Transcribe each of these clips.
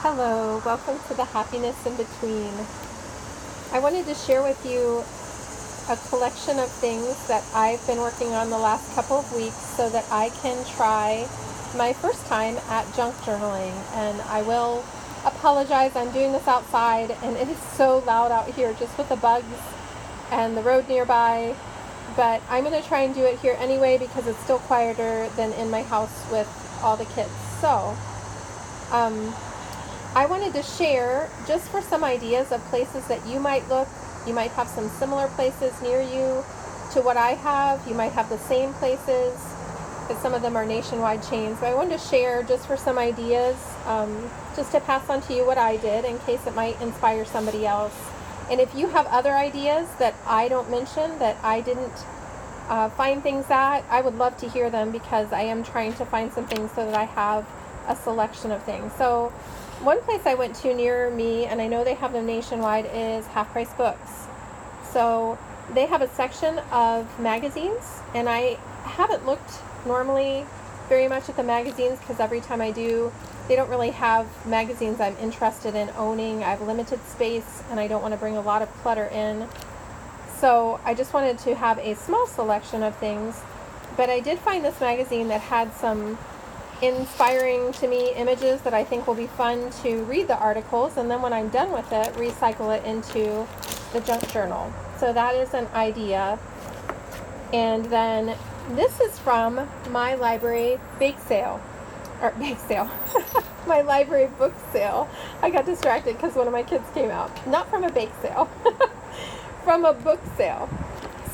Hello, welcome to the Happiness in Between. I wanted to share with you a collection of things that I've been working on the last couple of weeks so that I can try my first time at junk journaling. And I will apologize, I'm doing this outside and it is so loud out here just with the bugs and the road nearby. But I'm going to try and do it here anyway because it's still quieter than in my house with all the kids. So, I wanted to share just for some ideas of places that you might look. You might have some similar places near you to what I have. You might have the same places because some of them are nationwide chains. But I wanted to share just for some ideas, just to pass on to you what I did in case it might inspire somebody else. And if you have other ideas that I don't mention, that I didn't find things at, I would love to hear them because I am trying to find some things so that I have a selection of things. So one place I went to near me, and I know they have them nationwide, is Half Price Books. So they have a section of magazines, and I haven't looked normally very much at the magazines because every time I do, they don't really have magazines I'm interested in owning. I have limited space, and I don't want to bring a lot of clutter in. So I just wanted to have a small selection of things, but I did find this magazine that had some inspiring to me images that I think will be fun to read the articles, and then when I'm done with it, recycle it into the junk journal. So that is an idea. And then this is from my library bake sale, my library book sale. I got distracted because one of my kids came out. Not from a bake sale, from a book sale.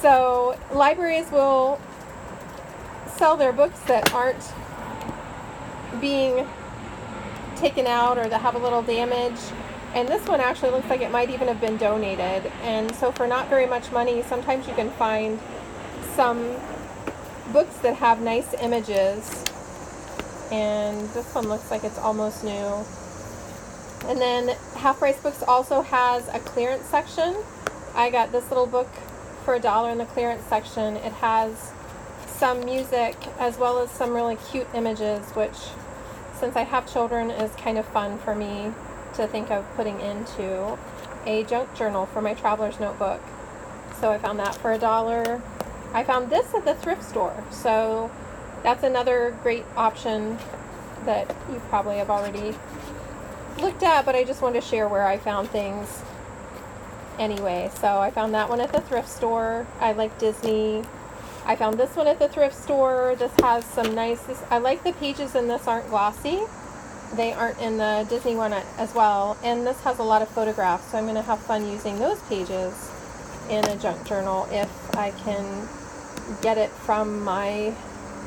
So libraries will sell their books that aren't being taken out or that have a little damage, and this one actually looks like it might even have been donated. And so for not very much money, sometimes you can find some books that have nice images, and this one looks like it's almost new. And then Half Price Books also has a clearance section. I got this little book for $1 in the clearance section. It has some music as well as some really cute images, which, since I have children, is kind of fun for me to think of putting into a junk journal for my traveler's notebook. So I found that for $1. I found this at the thrift store, so that's another great option that you probably have already looked at, but I just wanted to share where I found things anyway. So I found that one at the thrift store. I like Disney. I found this one at the thrift store. This has some nice, I like the pages in this aren't glossy. They aren't in the Disney one as well. And this has a lot of photographs, so I'm going to have fun using those pages in a junk journal if I can get it from my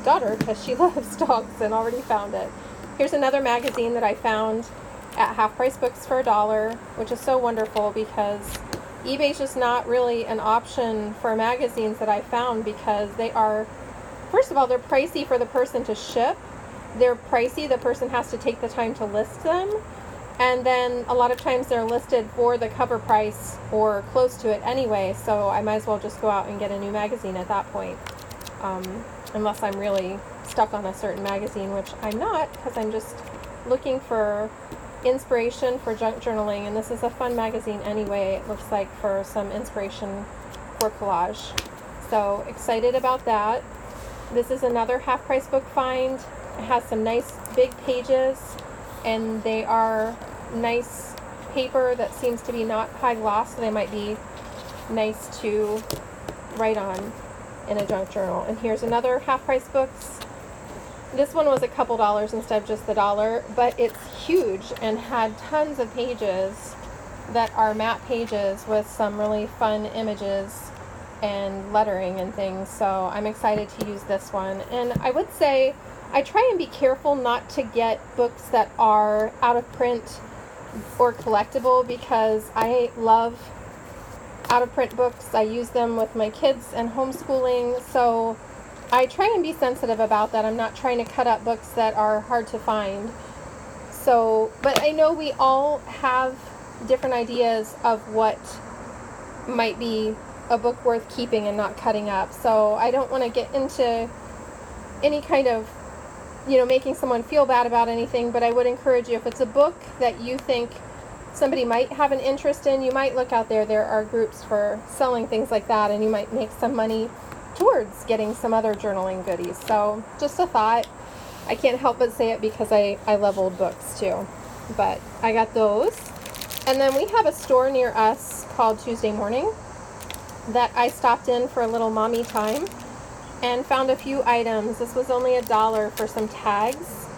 daughter, because she loves dogs and already found it. Here's another magazine that I found at Half Price Books for $1, which is so wonderful because eBay's just not really an option for magazines that I found, because they are, first of all, they're pricey for the person to ship. They're pricey. The person has to take the time to list them. And then a lot of times they're listed for the cover price or close to it anyway. So I might as well just go out and get a new magazine at that point. Unless I'm really stuck on a certain magazine, which I'm not, because I'm just looking for inspiration for junk journaling, and this is a fun magazine anyway, it looks like, for some inspiration for collage. So excited about that. This is another Half Price book find. It has some nice big pages, and they are nice paper that seems to be not high gloss, so they might be nice to write on in a junk journal. And here's another Half Price Books. This one was a couple dollars instead of just the $1, but it's huge and had tons of pages that are matte pages with some really fun images and lettering and things. So I'm excited to use this one. And I would say I try and be careful not to get books that are out of print or collectible, because I love out of print books. I use them with my kids and homeschooling, so I try and be sensitive about that. I'm not trying to cut up books that are hard to find. So, but I know we all have different ideas of what might be a book worth keeping and not cutting up. So I don't want to get into any kind of making someone feel bad about anything, but I would encourage you, if it's a book that you think somebody might have an interest in, you might look out there. There are groups for selling things like that, and you might make some money towards getting some other journaling goodies. So just a thought. I can't help but say it because I love old books too. But I got those. And then we have a store near us called Tuesday Morning that I stopped in for a little mommy time and found a few items. This was only $1 for some tags.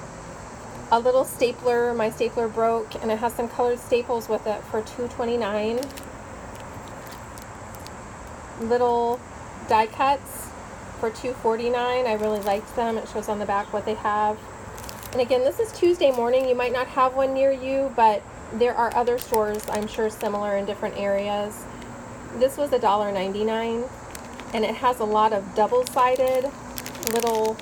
A little stapler. My stapler broke, and it has some colored staples with it for $2.29. Little die cuts for $2.49. I really liked them. It shows on the back what they have. And again, this is Tuesday Morning. You might not have one near you, but there are other stores, I'm sure, similar in different areas. This was $1.99, and it has a lot of double-sided little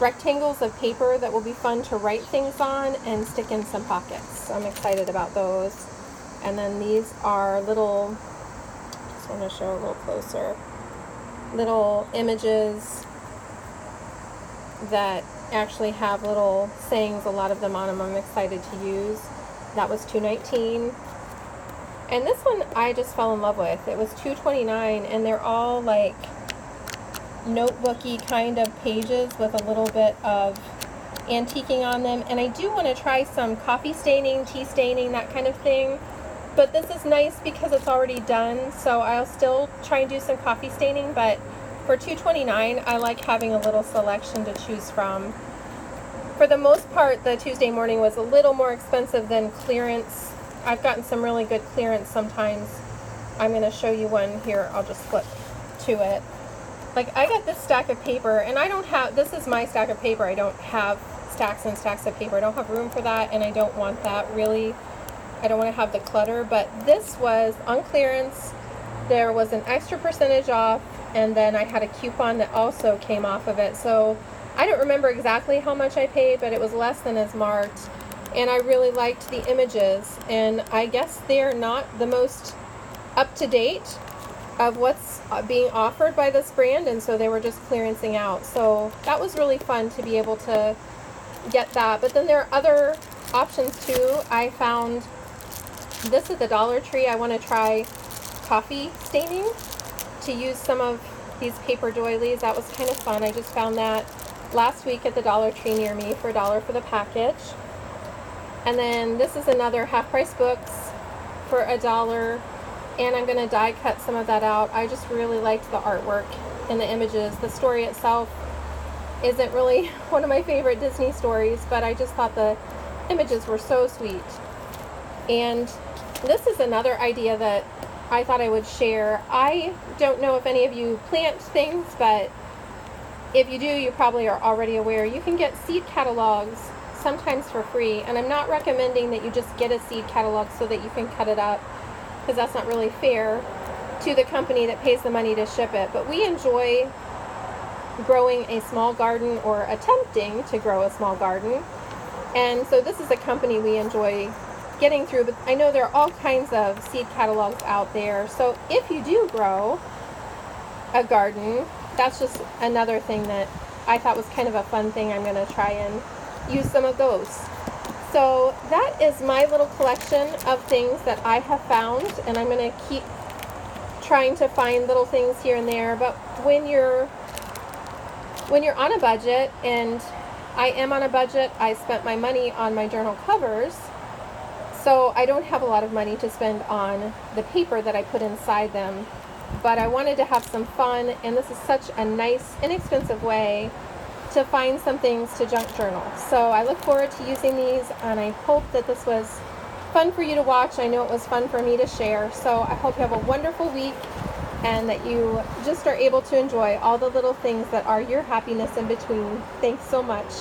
rectangles of paper that will be fun to write things on and stick in some pockets. So I'm excited about those. And then these are little, just want to show a little closer, little images that actually have little sayings, a lot of them on them. I'm excited to use. That was $2.19. And this one I just fell in love with. It was $2.29, and they're all like notebooky kind of pages with a little bit of antiquing on them. And I do want to try some coffee staining, tea staining, that kind of thing. But this is nice because it's already done, so I'll still try and do some coffee staining. But for $2.29, I like having a little selection to choose from. For the most part, the Tuesday Morning was a little more expensive than clearance. I've gotten some really good clearance sometimes. I'm going to show you one here. I'll just flip to it. Like, I got this stack of paper, and I don't have, this is my stack of paper. I don't have stacks and stacks of paper. I don't have room for that, and I don't want that really. I don't want to have the clutter, but this was on clearance. There was an extra percentage off, and then I had a coupon that also came off of it. So I don't remember exactly how much I paid, but it was less than as marked. And I really liked the images, and I guess they're not the most up-to-date of what's being offered by this brand, and so they were just clearancing out. So that was really fun to be able to get that. But then there are other options too. I found this at the Dollar Tree. I want to try coffee staining to use some of these paper doilies. That was kind of fun. I just found that last week at the Dollar Tree near me for $1 for the package. And then this is another Half Price Books for $1, and I'm going to die cut some of that out. I just really liked the artwork and the images. The story itself isn't really one of my favorite Disney stories, but I just thought the images were so sweet. And this is another idea that I thought I would share. I don't know if any of you plant things, but if you do, you probably are already aware. You can get seed catalogs sometimes for free, and I'm not recommending that you just get a seed catalog so that you can cut it up, because that's not really fair to the company that pays the money to ship it. But we enjoy growing a small garden, or attempting to grow a small garden, and so this is a company we enjoy getting through. But I know there are all kinds of seed catalogs out there, so if you do grow a garden, that's just another thing that I thought was kind of a fun thing. I'm going to try and use some of those. So that is my little collection of things that I have found, and I'm going to keep trying to find little things here and there. But when you're on a budget, and I am on a budget, I spent my money on my journal covers, so I don't have a lot of money to spend on the paper that I put inside them. But I wanted to have some fun, and this is such a nice, inexpensive way to find some things to junk journal. So I look forward to using these, and I hope that this was fun for you to watch. I know it was fun for me to share. So I hope you have a wonderful week, and that you just are able to enjoy all the little things that are your happiness in between. Thanks so much.